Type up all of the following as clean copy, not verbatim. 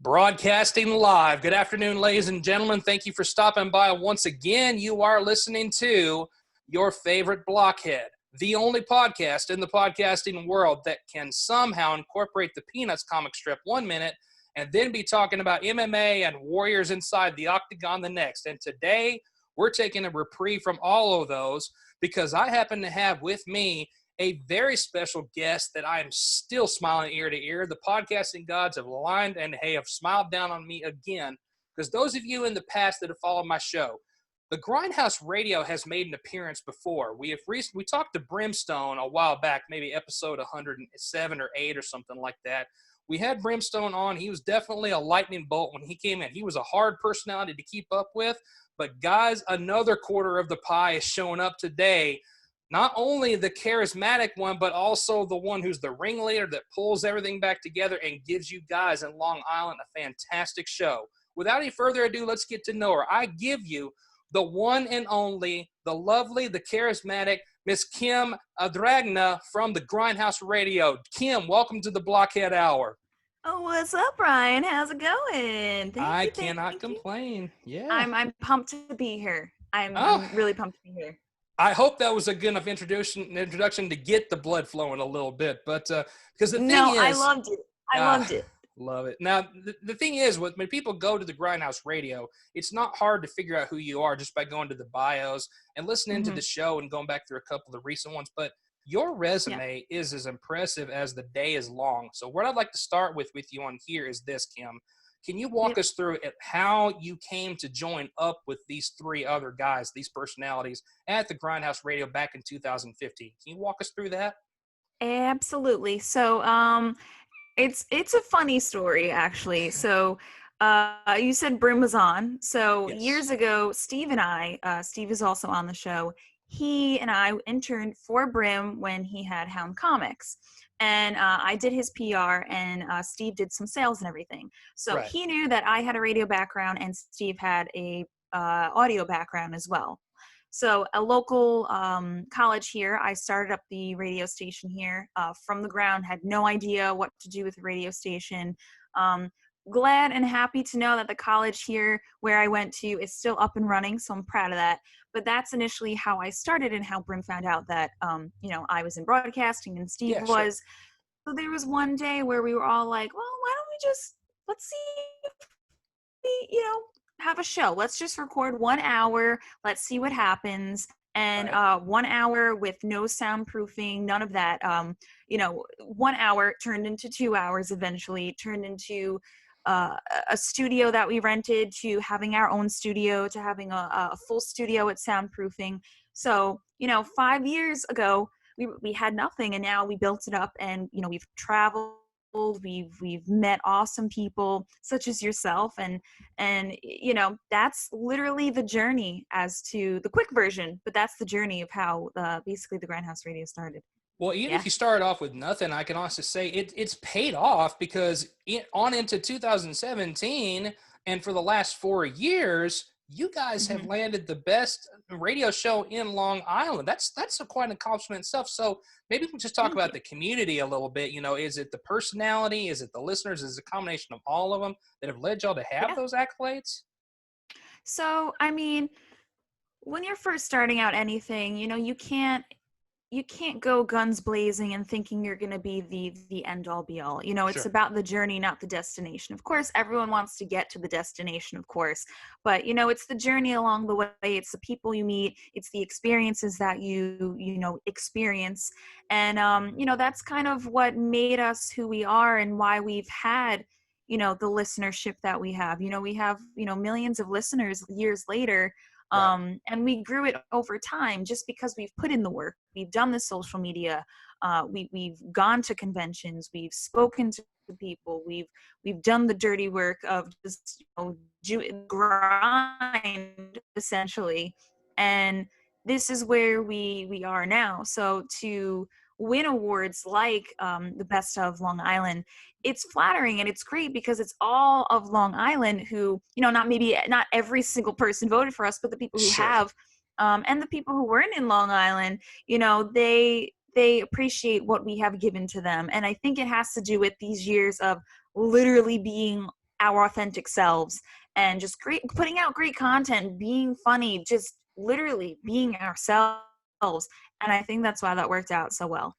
Broadcasting live. Good afternoon, ladies and gentlemen. Thank you for stopping by once again. You are listening to your favorite blockhead, the only podcast in the podcasting world that can somehow incorporate the Peanuts comic strip 1 minute and then be talking about MMA and warriors inside the octagon the next. And today, we're taking a reprieve from all of those because I happen to have with me a very special guest that I am still smiling ear to ear. The podcasting gods have aligned and have smiled down on me again. Because those of you in the past that have followed my show, the Grindhouse Radio has made an appearance before. We talked to Brimstone a while back, maybe episode 107 or 8 or something like that. We had Brimstone on. He was definitely a lightning bolt when he came in. He was a hard personality to keep up with. But guys, another quarter of the pie is showing up today. Not only the charismatic one, but also the one who's the ringleader that pulls everything back together and gives you guys in Long Island a fantastic show. Without any further ado, let's get to know her. I give you the one and only, the lovely, the charismatic Miss Kim Adragna from the Grindhouse Radio. Kim, welcome to the Blockhead Hour. Oh, what's up, Ryan? How's it going? I cannot complain. Yeah, I'm pumped to be here. I'm really pumped to be here. I hope that was a good enough introduction to get the blood flowing a little bit, but because the thing is, I loved it. I loved it. Love it. Now, the thing is, when people go to the Grindhouse Radio, it's not hard to figure out who you are just by going to the bios and listening to the show and going back through a couple of the recent ones. But your resume is as impressive as the day is long. So what I'd like to start with you on here is this, Kim. Can you walk us through how you came to join up with these three other guys, these personalities, at the Grindhouse Radio back in 2015? Can you walk us through that? Absolutely. So it's a funny story, actually. So you said Brim was on. So years ago, Steve and I, Steve is also on the show, he and I interned for Brim when he had Hound Comics. And I did his PR, and Steve did some sales and everything. So he knew that I had a radio background, and Steve had a audio background as well. So a local college here, I started up the radio station here from the ground, had no idea what to do with the radio station. Glad and happy to know that the college here where I went to is still up and running, so I'm proud of that. But that's initially how I started and how Brim found out that, I was in broadcasting and Steve was. So there was one day where we were all like, well, why don't we let's see if we, have a show. Let's just record 1 hour. Let's see what happens. And 1 hour with no soundproofing, none of that. 1 hour turned into 2 hours eventually, turned into a studio that we rented to having our own studio to having a full studio with soundproofing. So, 5 years ago, we had nothing, and now we built it up, and, we've traveled, we've met awesome people such as yourself, and that's literally the journey as to the quick version, but that's the journey of how basically the Grindhouse Radio started. Well, even if you started off with nothing, I can also say it's paid off because on into 2017 and for the last 4 years, you guys have landed the best radio show in Long Island. That's quite an accomplishment itself. So maybe we can just talk about the community a little bit. Is it the personality? Is it the listeners? Is it a combination of all of them that have led y'all to have those accolades? So, I mean, when you're first starting out anything, you can't go guns blazing and thinking you're going to be the end all be all. It's about the journey, not the destination. Of course, everyone wants to get to the destination, of course, but it's the journey along the way. It's the people you meet. It's the experiences that you experience. And, that's kind of what made us who we are and why we've had, the listenership that we have. We have, millions of listeners years later. And we grew it over time just because we've put in the work. We've done the social media. We've gone to conventions. We've spoken to people. We've done the dirty work of just grind essentially. And this is where we are now. So to win awards like the Best of Long Island, it's flattering and it's great because it's all of Long Island who, not every single person voted for us, but the people who have, and the people who weren't in Long Island, they appreciate what we have given to them. And I think it has to do with these years of literally being our authentic selves and just putting out great content, being funny, just literally being ourselves. And I think that's why that worked out so well.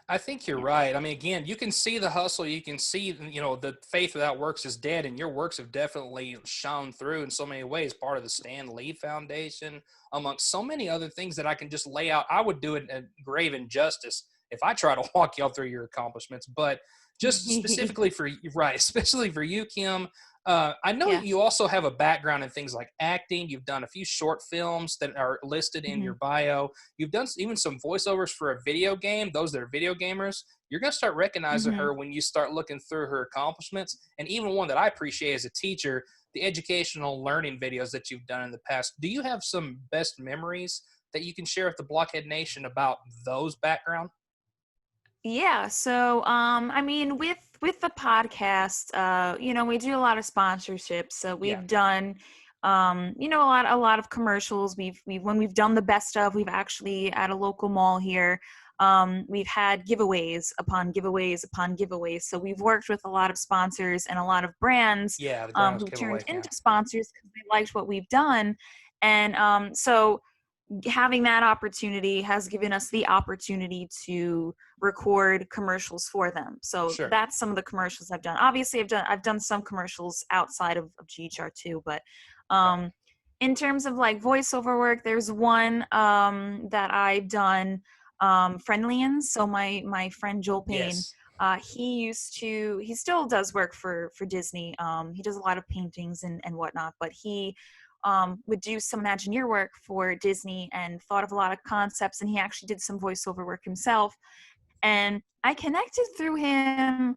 I think you're right. I mean, again, you can see the hustle. You can see, the faith without works is dead, and your works have definitely shone through in so many ways. Part of the Stan Lee Foundation, amongst so many other things that I can just lay out. I would do it a grave injustice if I try to walk y'all through your accomplishments, but just specifically for you, right, especially for you, Kim. I know Yes. you also have a background in things like acting. You've done a few short films that are listed in your bio. You've done even some voiceovers for a video game. Those that are video gamers, you're going to start recognizing her when you start looking through her accomplishments. And even one that I appreciate as a teacher, the educational learning videos that you've done in the past. Do you have some best memories that you can share with the Blockhead Nation about those background? Yeah. So, I mean, with the podcast, we do a lot of sponsorships. So we've done, a lot of commercials. When we've done the best of, we've actually at a local mall here. We've had giveaways upon giveaways upon giveaways. So we've worked with a lot of sponsors and a lot of brands, Yeah, the Grindhouse who giveaway. turned into sponsors because they liked what we've done. And so having that opportunity has given us the opportunity to record commercials for them. So that's some of the commercials I've done. Obviously I've done some commercials outside of GHR too, but in terms of like voiceover work, there's one that I've done, Friendlians. So my friend Joel Payne, he still does work for Disney. He does a lot of paintings and whatnot, but he would do some Imagineer work for Disney and thought of a lot of concepts, and he actually did some voiceover work himself. And I connected through him,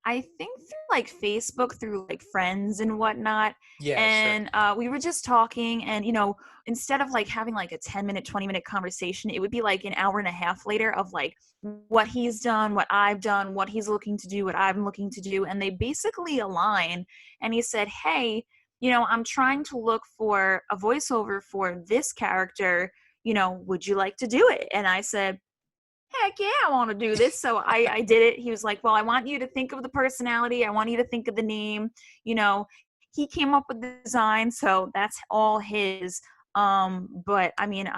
I think through like Facebook, through like friends and whatnot. And we were just talking, and instead of like having like a 10-minute, 20-minute conversation, it would be like an hour and a half later of like what he's done, what I've done, what he's looking to do, what I'm looking to do. And they basically align. And he said, hey, I'm trying to look for a voiceover for this character, would you like to do it? And I said, heck yeah, I want to do this. So I did it. He was like, well, I want you to think of the personality. I want you to think of the name. He came up with the design, so that's all his. But I mean,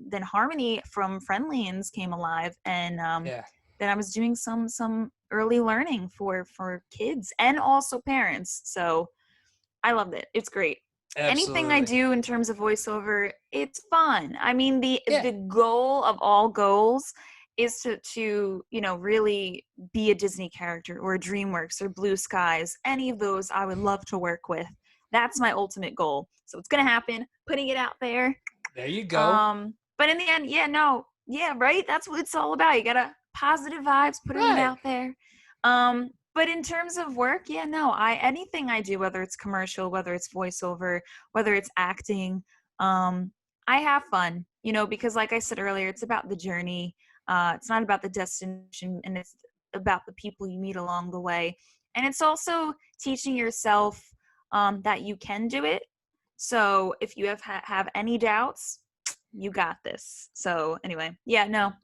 then Harmony from Friendlians came alive, and then I was doing some early learning for kids and also parents. So I loved it. It's great. Absolutely. Anything I do in terms of voiceover, it's fun. I mean, the goal of all goals is to really be a Disney character or a DreamWorks or Blue Skies. Any of those I would love to work with. That's my ultimate goal. So it's going to happen. Putting it out there. There you go. But in the end, right? That's what it's all about. You got to positive vibes, putting it out there. But in terms of work, anything I do, whether it's commercial, whether it's voiceover, whether it's acting, I have fun, because like I said earlier, it's about the journey. It's not about the destination, and it's about the people you meet along the way. And it's also teaching yourself that you can do it. So if you have any doubts, you got this. So anyway,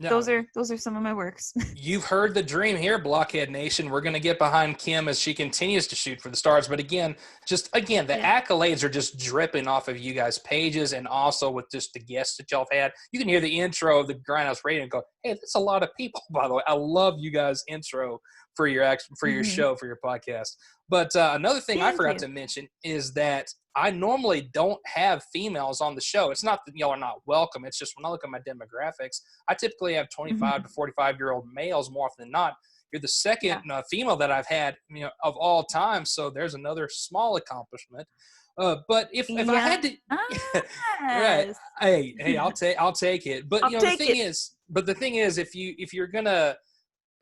those are some of my works. You've heard the dream here, Blockhead Nation. We're going to get behind Kim as she continues to shoot for the stars. But again, the accolades are just dripping off of you guys' pages, and also with just the guests that y'all have had. You can hear the intro of the Grindhouse Radio and go, hey, that's a lot of people, by the way. I love you guys' intro for your show, for your podcast. But another thing I forgot to mention is that I normally don't have females on the show. It's not that y'all are not welcome. It's just when I look at my demographics, I typically have 25 to 45-year-old males more often than not. You're the second female that I've had, of all time. So there's another small accomplishment. But if I had to, right? Hey, I'll take it. But the thing is, if you're gonna,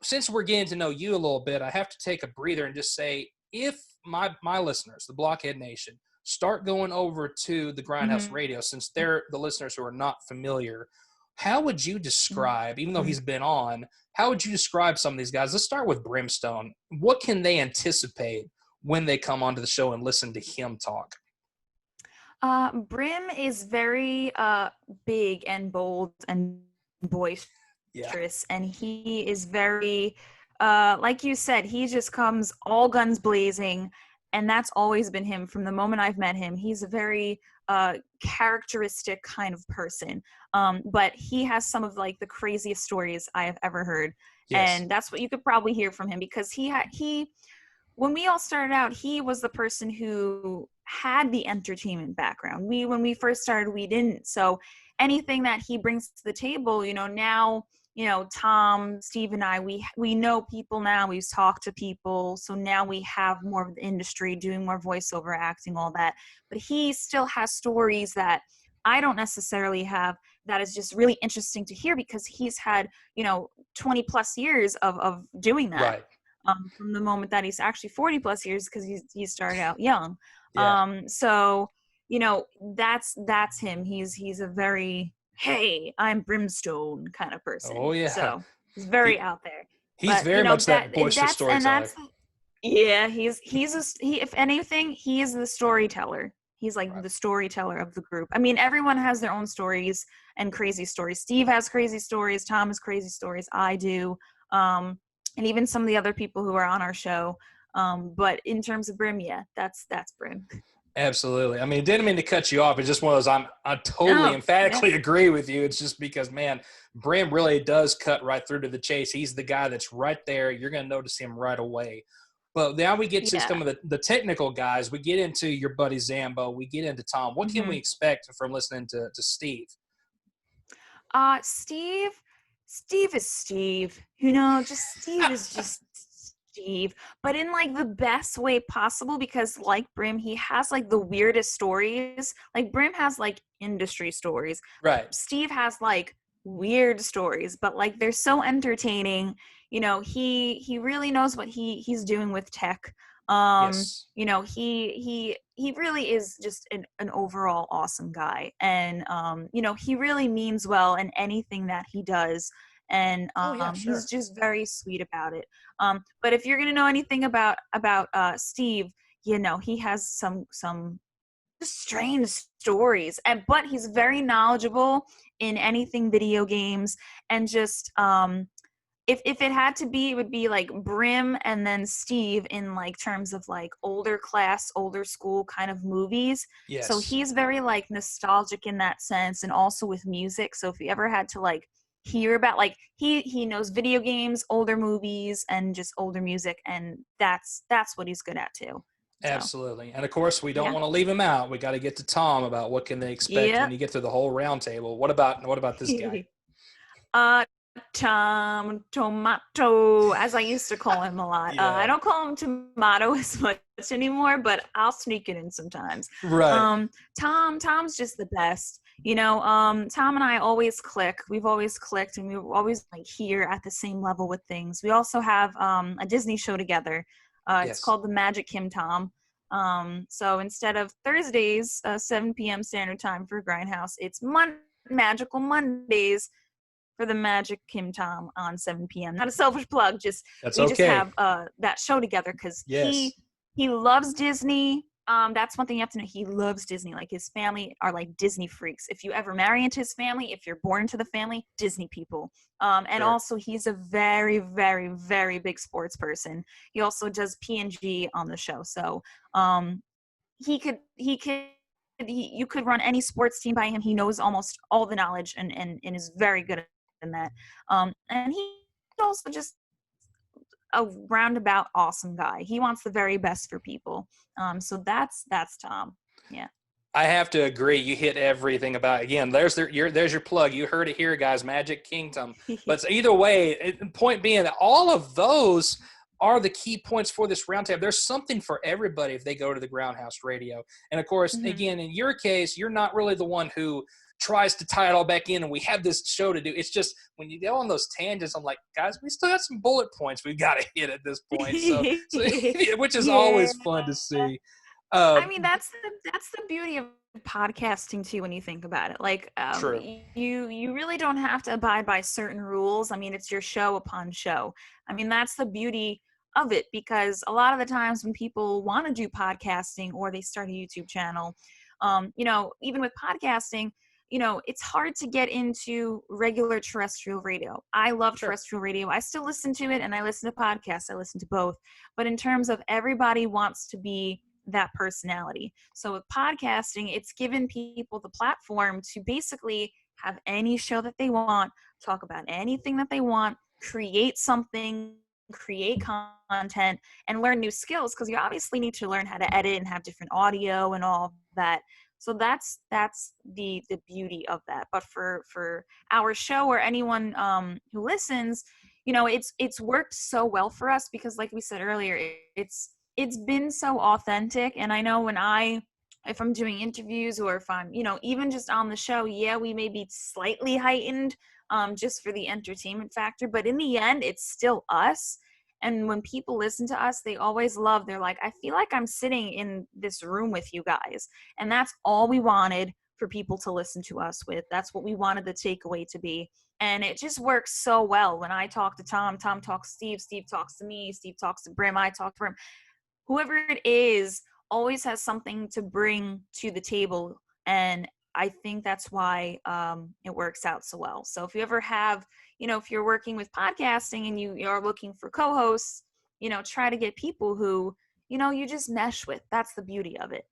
since we're getting to know you a little bit, I have to take a breather and just say, if my listeners, the Blockhead Nation, start going over to the Grindhouse Radio, since they're the listeners who are not familiar, how would you describe, even though he's been on, how would you describe some of these guys? Let's start with Brimstone. What can they anticipate when they come onto the show and listen to him talk? Brim is very big and bold and boisterous, and he is very like you said, he just comes all guns blazing, and that's always been him from the moment I've met him. He's a very characteristic kind of person, but he has some of like the craziest stories I have ever heard, and that's what you could probably hear from him, because he when we all started out, he was the person who had the entertainment background. When we first started, we didn't. So anything that he brings to the table, now, Tom, Steve, and I, we know people now. We've talked to people, so now we have more of the industry doing more voiceover acting, all that. But he still has stories that I don't necessarily have, that is just really interesting to hear, because he's had 20 plus years of doing that. Right. From the moment that he's actually 40 plus years, because he started out young. Yeah. So that's him. He's a very, hey, I'm Brimstone kind of person. Oh yeah. So he's very out there. He's very much that boisterous that's storyteller. Yeah, if anything, he is the storyteller. He's like the storyteller of the group. I mean, everyone has their own stories and crazy stories. Steve has crazy stories. Tom has crazy stories. I do. And even some of the other people who are on our show. But in terms of Brim, yeah, that's Brim. Absolutely. I mean, didn't mean to cut you off. It's just one of those, I totally emphatically agree with you. It's just because, man, Brim really does cut right through to the chase. He's the guy that's right there. You're going to notice him right away. But now we get to some of the technical guys. We get into your buddy Zambo. We get into Tom. What can we expect from listening to Steve? Steve is Steve. Just Steve is just Steve. But in like the best way possible, because like Brim, he has like the weirdest stories. Like Brim has like industry stories. Right. Steve has like weird stories, but like they're so entertaining. He really knows what he's doing with tech. Yes. He really is just an overall awesome guy, and he really means well in anything that he does, and he's just very sweet about it. But if you're gonna know anything about Steve, he has some strange stories, but he's very knowledgeable in anything video games, and just if it had to be, it would be like Brim and then Steve in like terms of like older class, older school kind of movies. Yes. So he's very like nostalgic in that sense, and also with music. So if you ever had to like hear about, like, he knows video games, older movies, and just older music, and that's what he's good at too. So. Absolutely. And of course, we don't want to leave him out. We got to get to Tom about what can they expect when you get through the whole roundtable. What about this guy? Tom Tomato, as I used to call him a lot. I don't call him Tomato as much anymore, but I'll sneak it in sometimes. Right. Tom's just the best. Tom and I always click. We've always clicked, and we're always like here at the same level with things. We also have a Disney show together. It's called The Magic Kim Tom. So instead of Thursdays, 7 p.m. Standard Time for Grindhouse, it's Magical Mondays for the Magic Kim Tom on 7 p.m. Not a selfish plug, just just have that show together, because he loves Disney. That's one thing you have to know. He loves Disney. Like, his family are like Disney freaks. If you ever marry into his family, if you're born into the family, Disney people. And also he's a very, very, very big sports person. He also does PNG on the show. So you could run any sports team by him. He knows almost all the knowledge and is very good in that. And he's also just a roundabout awesome guy. He wants the very best for people. So that's Tom. Yeah. I have to agree. You hit everything about it. Again, there's your plug. You heard it here, guys. Magic Kingdom. But either way, point being that all of those are the key points for this roundtable. There's something for everybody if they go to the Grindhouse Radio. And of course, again, in your case, you're not really the one who tries to tie it all back in, and we have this show to do. It's just when you go on those tangents, I'm like, guys, we still got some bullet points we've got to hit at this point. So which is always fun to see. I mean, that's the beauty of podcasting too, when you think about it. Like, you really don't have to abide by certain rules. I mean, it's your show upon show. I mean, that's the beauty of it, because a lot of the times when people want to do podcasting or they start a YouTube channel, even with podcasting, it's hard to get into regular terrestrial radio. I love Sure. terrestrial radio. I still listen to it, and I listen to podcasts. I listen to both. But in terms of everybody wants to be that personality. So with podcasting, it's given people the platform to basically have any show that they want, talk about anything that they want, create something, create content, and learn new skills, because you obviously need to learn how to edit and have different audio and all that. So that's the beauty of that. But for our show, or anyone who listens, it's worked so well for us, because like we said earlier, it's been so authentic. And I know if I'm doing interviews, or if I'm, even just on the show, yeah, we may be slightly heightened just for the entertainment factor, but in the end, it's still us. And when people listen to us, they always love, they're like, I feel like I'm sitting in this room with you guys. And that's all we wanted for people to listen to us with. That's what we wanted the takeaway to be. And it just works so well. When I talk to Tom, Tom talks to Steve, Steve talks to me, Steve talks to Brim, I talk to Brim. Whoever it is always has something to bring to the table. And I think that's why it works out so well. So if you ever have, if you're working with podcasting and you're looking for co-hosts, try to get people who, you just mesh with. That's the beauty of it,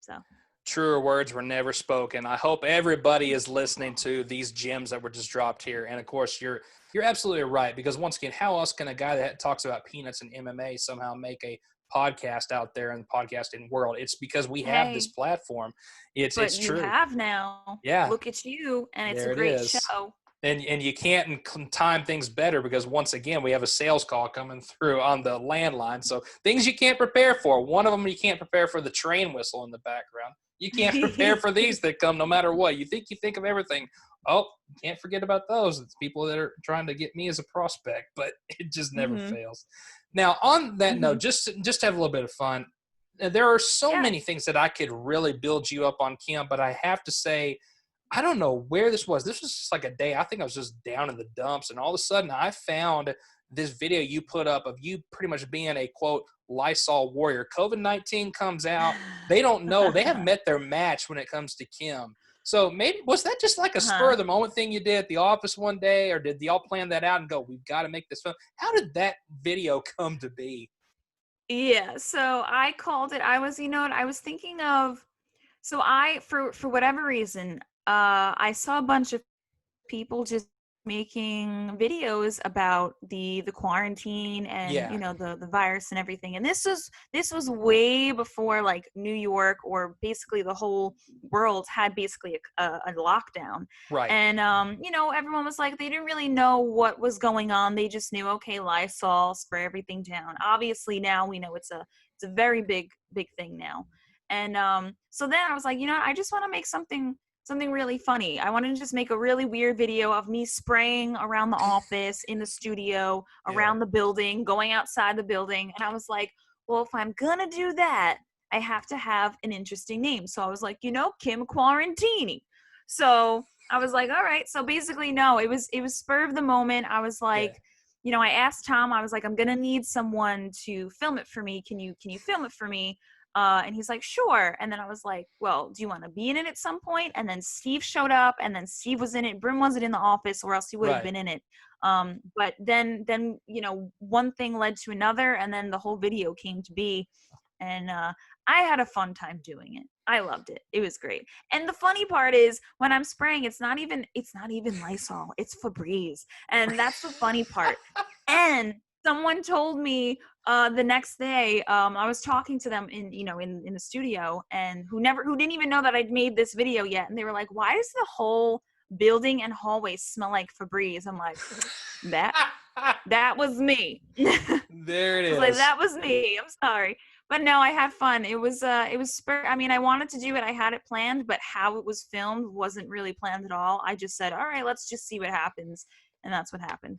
so. Truer words were never spoken. I hope everybody is listening to these gems that were just dropped here. And of course, you're absolutely right, because once again, how else can a guy that talks about peanuts and MMA somehow make a podcast out there in the podcasting world? It's because we have this platform. It's true. You have now. Yeah. Look at you, and it's there a great show. And you can't time things better, because once again, we have a sales call coming through on the landline. So things you can't prepare for. One of them, you can't prepare for the train whistle in the background. You can't prepare for these that come no matter what. You think of everything. Oh, can't forget about those. It's people that are trying to get me as a prospect, but it just never fails. Now, on that note, just to have a little bit of fun, there are so many things that I could really build you up on, Kim, but I have to say, I don't know where this was. This was just like a day. I think I was just down in the dumps, and all of a sudden I found this video you put up of you pretty much being a, quote, Lysol warrior. COVID-19 comes out. They don't know. They haven't met their match when it comes to Kim. So maybe, was that just like a spur of the moment thing you did at the office one day, or did y'all plan that out and go, we've got to make this fun? How did that video come to be? Yeah, so I called it. I was thinking of, so for whatever reason, I saw a bunch of people just making videos about the quarantine and the virus and everything, and this was way before like New York, or basically the whole world had basically a lockdown, right? And everyone was like, they didn't really know what was going on. They just knew, okay, Lysol, spray everything down. Obviously now we know it's a very big thing now. And so then I was like, I just want to make something really funny. I wanted to just make a really weird video of me spraying around the office, in the studio, around the building, going outside the building. And I was like, well, if I'm gonna do that, I have to have an interesting name. So I was like, Kim Quarantini. So I was like, all right. So basically, no, it was spur of the moment. I was like, I asked Tom, I was like, I'm gonna need someone to film it for me. Can you film it for me? And he's like, sure. And then I was like, well, do you want to be in it at some point? And then Steve showed up, and then Steve was in it. Brim wasn't in the office, or else he would have been in it. But then, one thing led to another, and then the whole video came to be. And I had a fun time doing it. I loved it. It was great. And the funny part is, when I'm spraying, it's not even Lysol. It's Febreze. And that's the funny part. And someone told me the next day, I was talking to them in the studio, and who didn't even know that I'd made this video yet. And they were like, why does the whole building and hallway smell like Febreze? I'm like, that was me. There it is. Like, that was me. I'm sorry. But no, I had fun. It was spur. I mean, I wanted to do it. I had it planned, but how it was filmed wasn't really planned at all. I just said, all right, let's just see what happens. And that's what happened.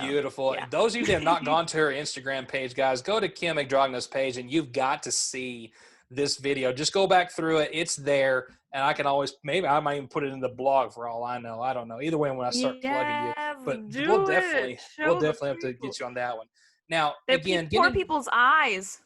Beautiful. So, those of you that have not gone to her Instagram page, guys, go to Kim Adragna's page, and you've got to see this video. Just go back through it. It's there, and I can always, maybe I might even put it in the blog for all I know. I don't know. Either way, when I start plugging you, but we'll definitely have to get you on that one. Now, again, poor people's eyes.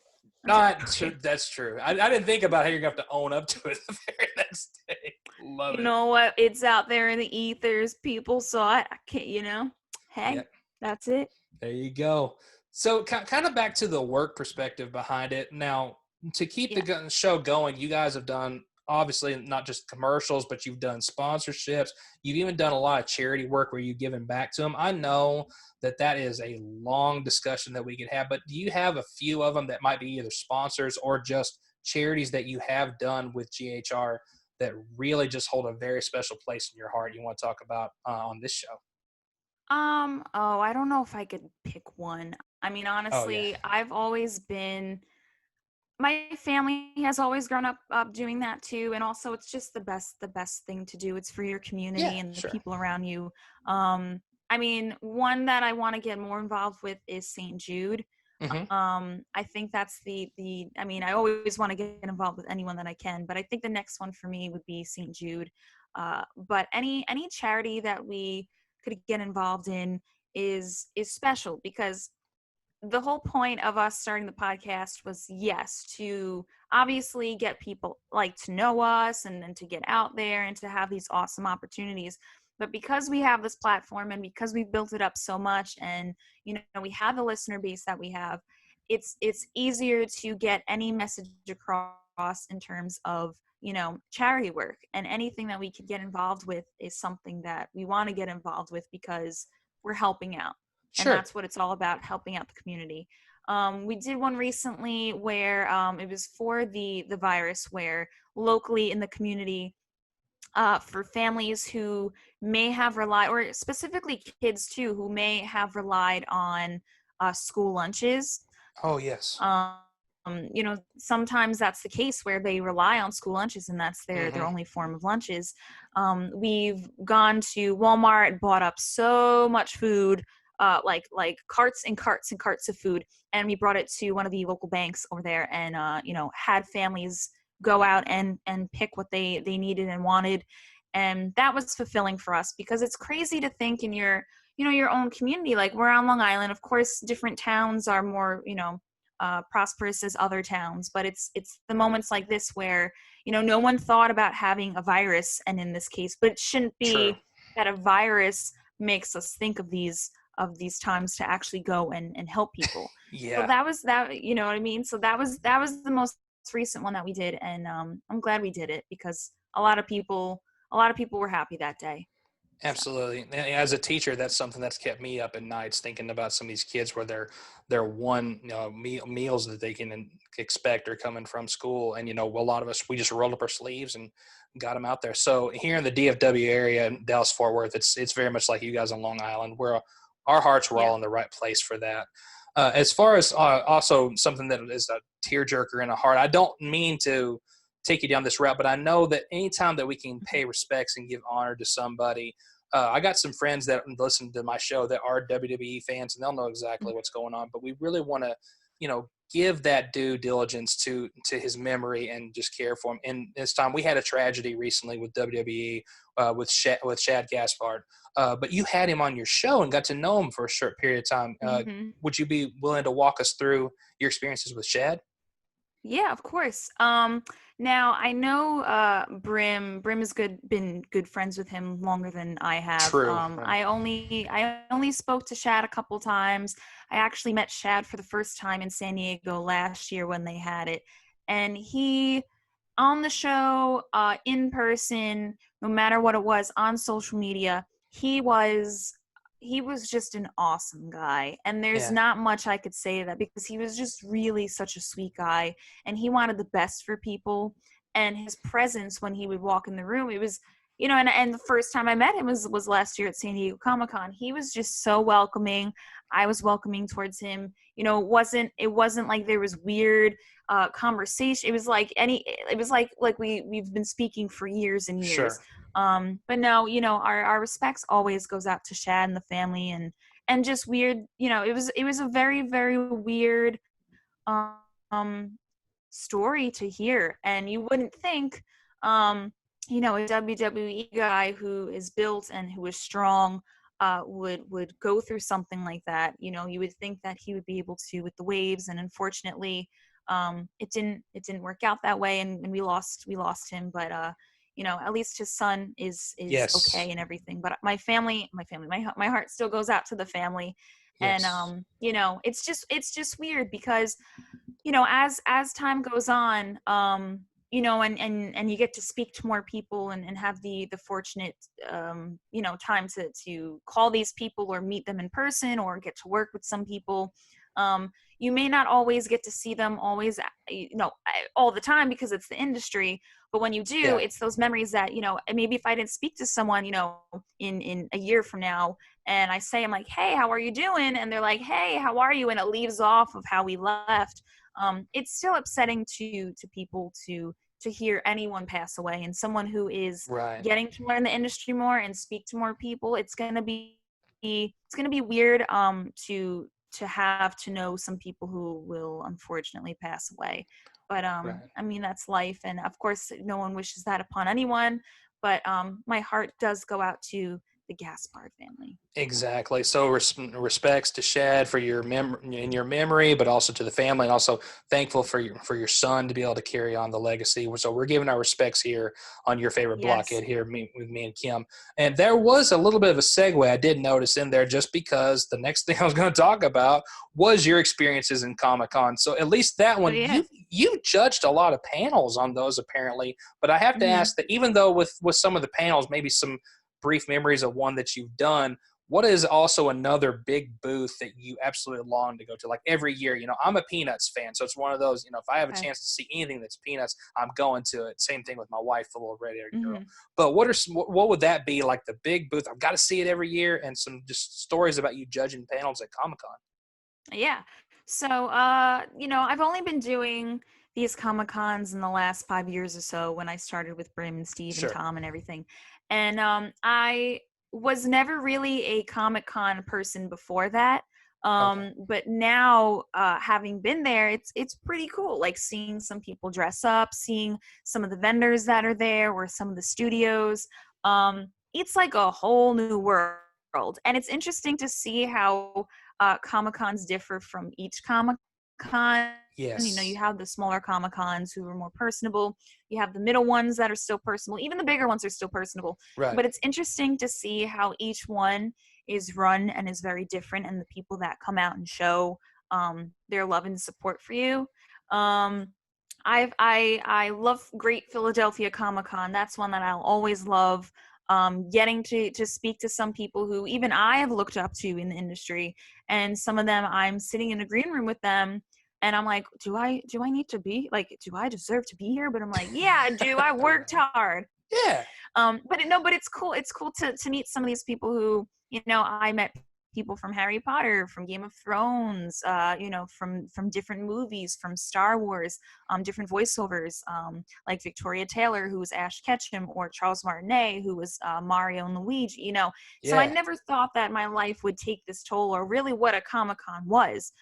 Not true. That's true. I didn't think about how you're going to have to own up to it the very next day. Love You it. know what? It's out there in the ethers. People saw it. I can't, hey, Yeah. that's it. There you go. So kind of back to the work perspective behind it. Now, to keep the show going, you guys have done obviously not just commercials, but you've done sponsorships. You've even done a lot of charity work where you've given back to them. I know that is a long discussion that we could have, but do you have a few of them that might be either sponsors or just charities that you have done with GHR that really just hold a very special place in your heart you want to talk about on this show? I don't know if I could pick one. I mean, Oh, yeah. honestly, my family has always grown up doing that too, and also it's just the best thing to do. It's for your Yeah, community and the sure. people around you. I mean, one that I want to get more involved with is St. Jude. Mm-hmm. I think that's I mean, I always want to get involved with anyone that I can, but I think the next one for me would be St. Jude. But any charity that we could get involved in is special, because the whole point of us starting the podcast was, yes, to obviously get people like to know us and to get out there and to have these awesome opportunities. But because we have this platform and because we've built it up so much, and we have the listener base that we have, it's easier to get any message across in terms of charity work, and anything that we could get involved with is something that we want to get involved with because we're helping out. And Sure. that's what it's all about, helping out the community. We did one recently where it was for the virus, where locally in the community, for families who may have relied, or specifically kids too, who may have relied on school lunches. Oh, yes. Sometimes that's the case where they rely on school lunches and that's their Mm-hmm. only form of lunches. We've gone to Walmart, bought up so much food, like carts and carts and carts of food, and we brought it to one of the local banks over there, and had families go out and pick what they needed and wanted. And that was fulfilling for us, because it's crazy to think in your own community. Like, we're on Long Island, of course different towns are more prosperous as other towns, but it's the moments like this where no one thought about having a virus, and in this case, but it shouldn't True. be that a virus makes us think of these times to actually go and help people. So Yeah, that was that, you know what I mean? So that was the most recent one that we did, and I'm glad we did it, because a lot of people were happy that day. So. absolutely. And as a teacher, that's something that's kept me up at nights, thinking about some of these kids where their one meals that they can expect are coming from school, and a lot of us, we just rolled up our sleeves and got them out there. So here in the DFW area, in Dallas Fort Worth, it's very much like you guys on Long Island, where our hearts were all in the right place for that. As far as also something that is a tearjerker in a heart, I don't mean to take you down this route, but I know that anytime that we can pay respects and give honor to somebody, I got some friends that listen to my show that are WWE fans, and they'll know exactly what's going on. But we really want to, give that due diligence to his memory and just care for him. And this time, we had a tragedy recently with WWE with Shad Gaspard. But you had him on your show and got to know him for a short period of time. Mm-hmm. Would you be willing to walk us through your experiences with Shad? Yeah, of course. Now I know Brim has been good friends with him longer than I have. True. I only spoke to Shad a couple times. I actually met Shad for the first time in San Diego last year when they had it. And he, on the show, in person, no matter what it was, on social media, he was just an awesome guy. And there's Yeah. not much I could say to that, because he was just really such a sweet guy, and he wanted the best for people. And his presence when he would walk in the room, it was, and the first time I met him was last year at San Diego Comic-Con. He was just so welcoming. I was welcoming towards him. It wasn't like there was weird conversation. It was like we've been speaking for years and years. Sure. But no, our respects always goes out to Shad and the family, and just weird, it was a very, very weird um story to hear. And you wouldn't think a WWE guy who is built and who is strong would go through something like that. You would think that he would be able to with the waves, and unfortunately It didn't work out that way, and we lost him. But at least his son is Yes. okay and everything. But my heart still goes out to the family. And Yes. it's just weird because as time goes on, and you get to speak to more people and have the fortunate time to call these people or meet them in person or get to work with some people. You may not always get to see them always all the time because it's the industry, but when you do, Yeah. it's those memories that maybe if I didn't speak to someone in a year from now, and I say, I'm like, hey, how are you doing? And they're like, hey, how are you? And it leaves off of how we left. It's still upsetting to people to hear anyone pass away, and someone who is Right. getting to learn the industry more and speak to more people. It's gonna be weird to have to know some people who will unfortunately pass away. But Right. I mean, that's life, and of course no one wishes that upon anyone. But my heart does go out to the Gaspard family. Exactly. So respects to Shad for your memory, but also to the family, and also thankful for your son to be able to carry on the legacy. So we're giving our respects here on your favorite Yes. blockhead here with me and Kim. And there was a little bit of a segue I did notice in there, just because the next thing I was going to talk about was your experiences in Comic-Con. So at least that Oh one, yeah. you judged a lot of panels on those apparently. But I have to Mm-hmm. ask that even though with some of the panels, maybe some brief memories of one that you've done, what is also another big booth that you absolutely long to go to? Like every year, I'm a Peanuts fan, so it's one of those, if I have a Okay. chance to see anything that's Peanuts, I'm going to it. Same thing with my wife, the little red-haired girl. Mm-hmm. But what would that be, like the big booth? I've got to see it every year, and some just stories about you judging panels at Comic-Con. Yeah. So, I've only been doing these Comic Cons in the last 5 years or so when I started with Brim and Steve and Sure. Tom and everything. And I was never really a Comic Con person before that. Okay. But now, having been there, it's pretty cool. Like seeing some people dress up, seeing some of the vendors that are there, or some of the studios. It's like a whole new world, and it's interesting to see how Comic Cons differ from each Comic Con. You Yes. have the smaller Comic Cons who are more personable. You have the middle ones that are still personable. Even the bigger ones are still personable. Right. But it's interesting to see how each one is run and is very different, and the people that come out and show their love and support for you. I love Great Philadelphia Comic Con. That's one that I'll always love. Getting to speak to some people who even I have looked up to in the industry, and some of them I'm sitting in a green room with them, and I'm like, do I need to be like, do I deserve to be here? But I'm like, yeah, I do. I worked hard. Yeah. But it's cool. It's cool to meet some of these people who I met people from Harry Potter, from Game of Thrones, from different movies, from Star Wars, different voiceovers, like Victoria Taylor, who was Ash Ketchum, or Charles Martinet, who was Mario and Luigi. So I Yeah. never thought that my life would take this toll, or really what a Comic-Con was.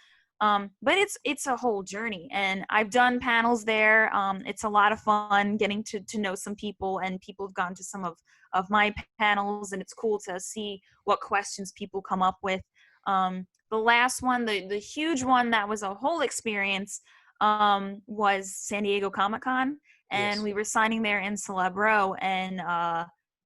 But it's a whole journey, and I've done panels there. It's a lot of fun getting to know some people, and people have gone to some of my panels, and it's cool to see what questions people come up with. The last one, the huge one that was a whole experience, was San Diego Comic-Con, and Yes. we were signing there in Celebro, and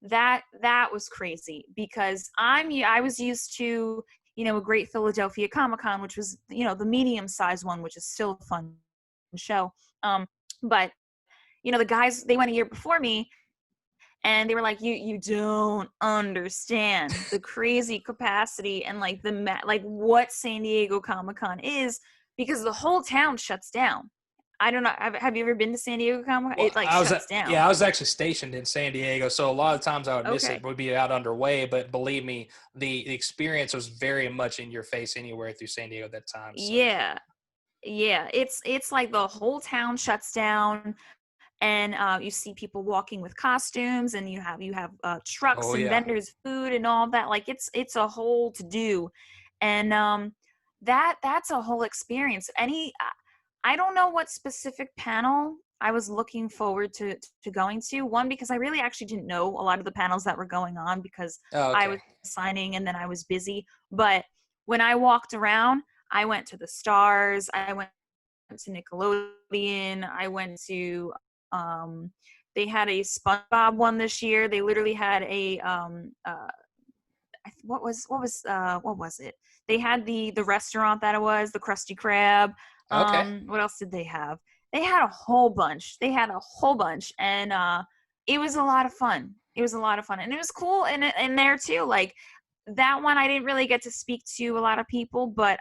that was crazy because I was used to a Great Philadelphia Comic-Con, which was, the medium-sized one, which is still a fun show. But, the guys, they went a year before me, and they were like, you don't understand the crazy capacity and like like what San Diego Comic-Con is, because the whole town shuts down. I don't know. Have you ever been to San Diego Comic-Con? Well, It like shuts down. I was actually stationed in San Diego, so a lot of times I would miss it. Okay. Would be out underway, but believe me, the experience was very much in your face anywhere through San Diego at that time. So Yeah. Yeah. It's like the whole town shuts down. And you see people walking with costumes, and you have trucks oh and yeah. vendors, food and all that. Like it's a whole to do, and that's a whole experience. I don't know what specific panel I was looking forward to going to. One, because I really actually didn't know a lot of the panels that were going on because Oh, I okay. was signing and then I was busy. But when I walked around, I went to the stars. I went to Nickelodeon. I went to they had a SpongeBob one this year. They literally had a what was it? They had the restaurant that it was, the Krusty Krab. Okay. What else did they have? They had a whole bunch. And it was a lot of fun. And it was cool. And there too, like that one, I didn't really get to speak to a lot of people, but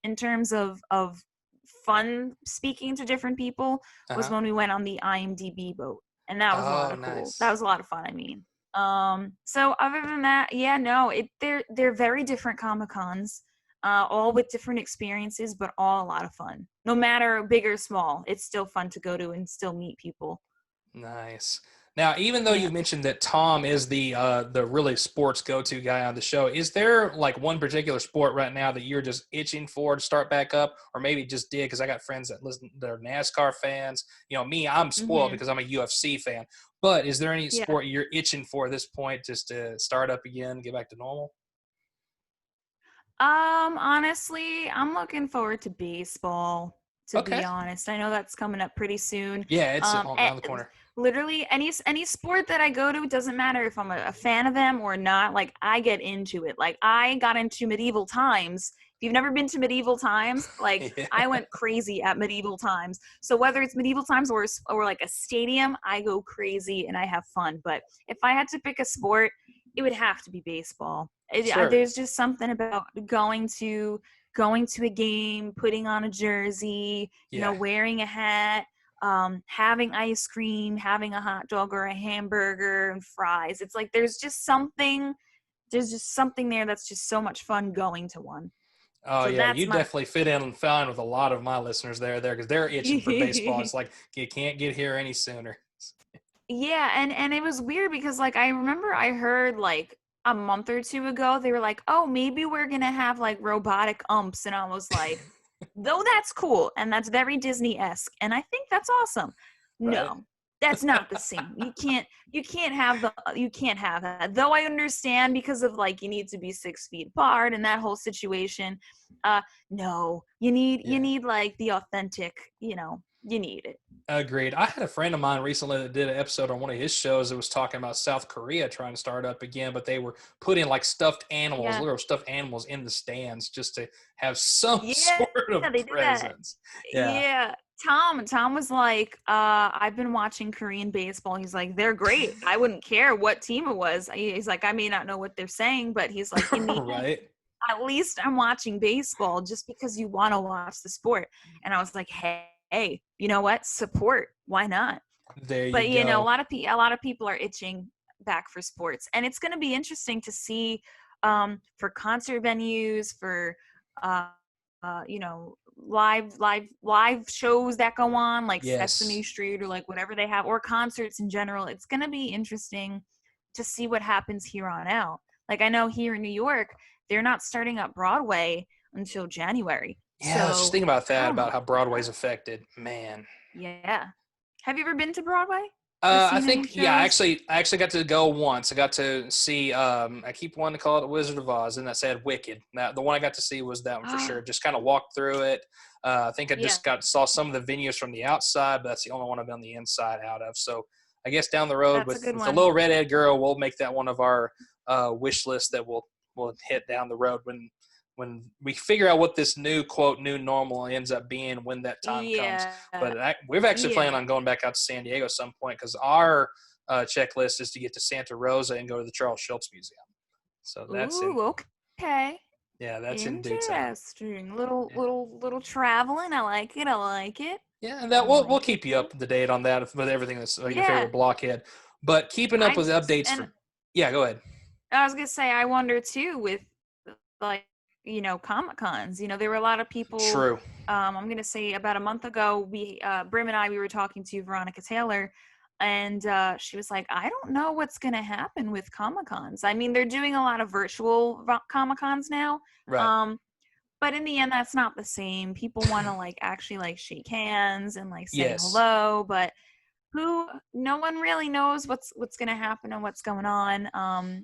in terms of fun speaking to different people was when we went on the IMDb boat, and that was a lot of cool. Nice. That was a lot of fun. I mean, so other than that, yeah, no, they're very different Comic-Cons, all with different experiences, but all a lot of fun. No matter big or small, it's still fun to go to and still meet people. Nice. Now, even though Yeah. you mentioned that Tom is the really sports go-to guy on the show, is there like one particular sport right now that you're just itching for to start back up, or maybe just did? Because I got friends that listen, they're NASCAR fans. You know, me, I'm spoiled because I'm a UFC fan. But is there any sport you're itching for at this point, just to start up again, get back to normal? Honestly, I'm looking forward to baseball, to be honest. I know that's coming up pretty soon. Yeah, it's around the corner. Literally any sport that I go to, it doesn't matter if I'm a fan of them or not, like I get into it. Like I got into medieval times. If you've never been to medieval times, like I went crazy at medieval times. So whether it's medieval times or like a stadium, I go crazy and I have fun. But if I had to pick a sport, it would have to be baseball. There's just something about going to a game, putting on a jersey, you know, wearing a hat, having ice cream, having a hot dog or a hamburger and fries. It's like there's just something there that's just so much fun going to one. Oh, so yeah, you definitely fit in fine with a lot of my listeners there because they're itching for baseball. It's like you can't get here any sooner. Yeah, and it was weird because like I remember I heard like a month or two ago they were like, oh, maybe we're gonna have like robotic umps, and I was like, though that's cool and that's very Disney-esque, and I think that's awesome. No, that's not the same. You can't have that. Though I understand because of like you need to be 6 feet apart and that whole situation. No, you need like the authentic, you know, you need it. Agreed. I had a friend of mine recently that did an episode on one of his shows that was talking about South Korea trying to start up again, but they were putting like stuffed animals, literal stuffed animals in the stands just to have some sort of presence. Yeah. Tom was like, I've been watching Korean baseball. He's like, they're great. I wouldn't care what team it was. He's like, I may not know what they're saying, but he's like, at least I'm watching baseball just because you want to watch the sport. And I was like, hey, you know what? Support. Why not? But you know, a lot of people are itching back for sports, and it's going to be interesting to see for concert venues, for you know, live shows that go on, like Sesame Street or like whatever they have, or concerts in general. It's going to be interesting to see what happens here on out. Like I know here in New York, they're not starting up Broadway until January. Yeah, I was just thinking about that, about how Broadway's affected. Man. Yeah. Have you ever been to Broadway? I think, I actually got to go once. I got to see, I keep wanting to call it The Wizard of Oz, and that said Wicked. Now, the one I got to see was that one for sure. Just kind of walked through it. I think I just saw some of the venues from the outside, but that's the only one I've been on the inside out of. So I guess down the road with the little redhead girl, we'll make that one of our wish lists that we'll hit down the road when we figure out what this new, quote, new normal ends up being when that time comes. But we've actually planned on going back out to San Diego at some point because our checklist is to get to Santa Rosa and go to the Charles Schultz Museum. So that's okay. Yeah, that's interesting. Little traveling. I like it. Yeah, and that we'll keep you up to date on that with everything that's your favorite blockhead. But keeping up with updates go ahead. I was gonna say I wonder too with like, you know, Comic-Cons, you know, there were a lot of people. True. I'm going to say about a month ago, Brim and I were talking to Veronica Taylor, and she was like, I don't know what's going to happen with Comic-Cons. I mean, they're doing a lot of virtual Comic-Cons now. Right. But in the end, that's not the same. People want to like actually like shake hands and like say hello, but no one really knows what's going to happen and what's going on.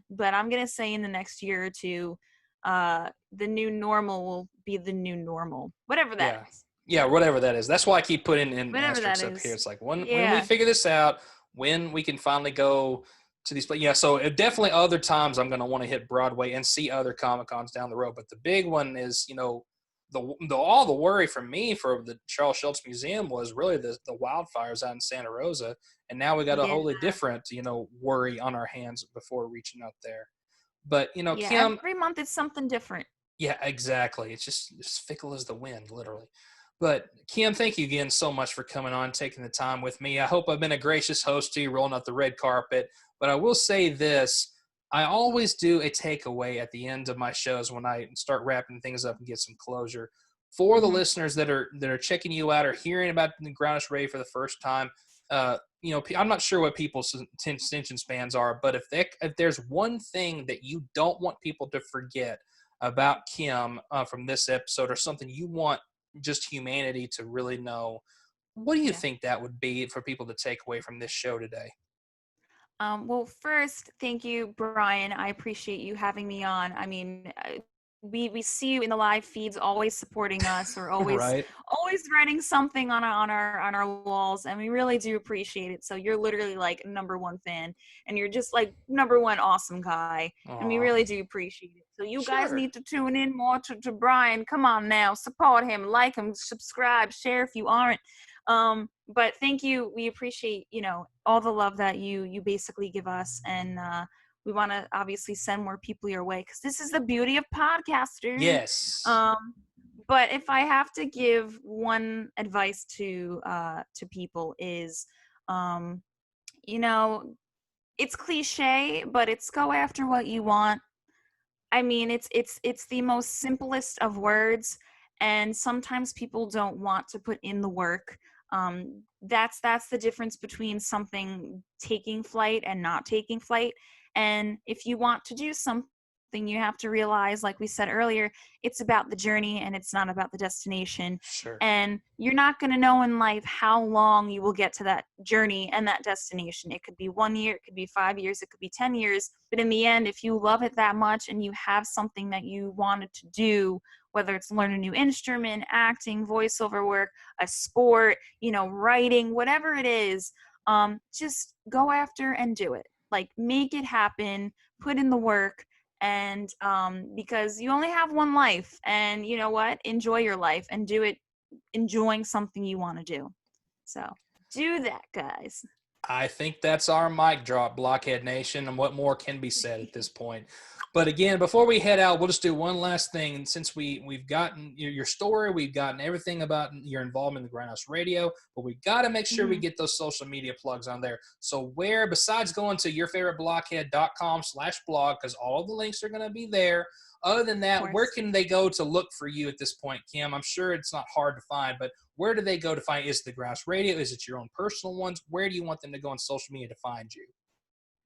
But I'm going to say in the next year or two, the new normal will be the new normal, whatever that is. Yeah, whatever that is. That's why I keep putting in Whatever that asterisks up here. is. It's like when we Yeah. figure this out, when we can finally go to these places. Yeah, so definitely other times I'm going to want to hit Broadway and see other Comic-Cons down the road. But the big one is, all the worry for me for the Charles Schultz Museum was really the wildfires out in Santa Rosa. And now we got a Yeah. wholly different, worry on our hands before reaching out there. But, Yeah, Kim, every month it's something different. yeah, exactly. It's just as fickle as the wind, literally. But Kim, thank you again so much for coming on, taking the time with me. I hope I've been a gracious host to you, rolling out the red carpet. But I will say this. I always do a takeaway at the end of my shows when I start wrapping things up and get some closure. For the listeners that are checking you out or hearing about the Grindhouse Radio for the first time, I'm not sure what people's attention spans are, but if there's one thing that you don't want people to forget about Kim from this episode, or something you want just humanity to really know, what do you think that would be for people to take away from this show today? Well, first, thank you, Brian. I appreciate you having me on. I mean, we see you in the live feeds, always supporting us, or always Right. always writing something on our walls, and we really do appreciate it. So you're literally like number one fan, and you're just like number one awesome guy, and we Aw. really do appreciate it. So you guys Sure. need to tune in more to Brian. Come on now, support him, like him, subscribe, share if you aren't. But thank you. We appreciate, all the love that you basically give us. And we want to obviously send more people your way, because this is the beauty of podcasting. Yes. But if I have to give one advice to people is, it's cliche, but it's go after what you want. I mean, it's the most simplest of words, and sometimes people don't want to put in the work. That's the difference between something taking flight and not taking flight. And if you want to do something, you have to realize, like we said earlier, it's about the journey and it's not about the destination. Sure. And you're not going to know in life how long you will get to that journey and that destination. It could be 1 year, it could be 5 years, it could be 10 years. But in the end, if you love it that much and you have something that you wanted to do, whether it's learn a new instrument, acting, voiceover work, a sport, writing, whatever it is, just go after and do it. Like, make it happen, put in the work. And because you only have one life, and you know what? Enjoy your life and do it enjoying something you want to do. So do that, guys. I think that's our mic drop, Blockhead Nation, and what more can be said at this point. But again, before we head out, we'll just do one last thing. And since we've gotten your story, we've gotten everything about your involvement in the Grindhouse Radio, but we got to make sure we get those social media plugs on there. So where, besides going to yourfavoriteblockhead.com/blog, because all the links are going to be there, other than that, where can they go to look for you at this point, Kim? I'm sure it's not hard to find, but where do they go to find? Is it the Grindhouse Radio? Is it your own personal ones? Where do you want them to go on social media to find you?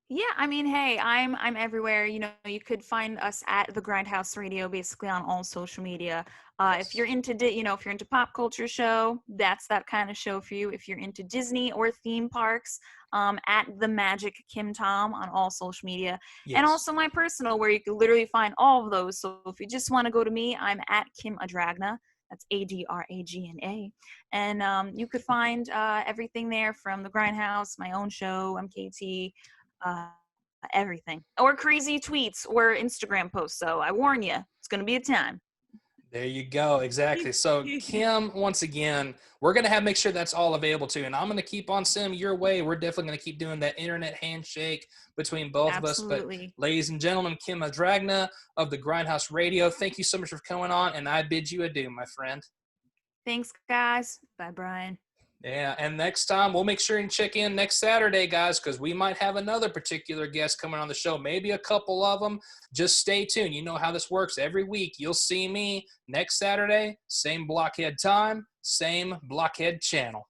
Yeah, I mean, hey, I'm everywhere. You could find us at the Grindhouse Radio, basically on all social media. If you're into, if you're into pop culture show, that's that kind of show for you. If you're into Disney or theme parks, at the Magic Kim Tom on all social media, and also my personal, where you can literally find all of those. So if you just want to go to me, I'm at Kim Adragna. That's Adragna. And you could find everything there, from the Grindhouse, my own show, MKT. Everything, or crazy tweets or Instagram posts. So I warn you, it's going to be a time. There you go. Exactly. So Kim, once again, we're going to make sure that's all available too. And I'm going to keep on sending your way. We're definitely going to keep doing that internet handshake between both of us. But ladies and gentlemen, Kim Adragna of the Grindhouse Radio, thank you so much for coming on. And I bid you adieu, my friend. Thanks, guys. Bye, Brian. Yeah, and next time we'll make sure and check in next Saturday, guys, because we might have another particular guest coming on the show, maybe a couple of them. Just stay tuned. You know how this works. Every week you'll see me next Saturday, same Blockhead time, same Blockhead channel.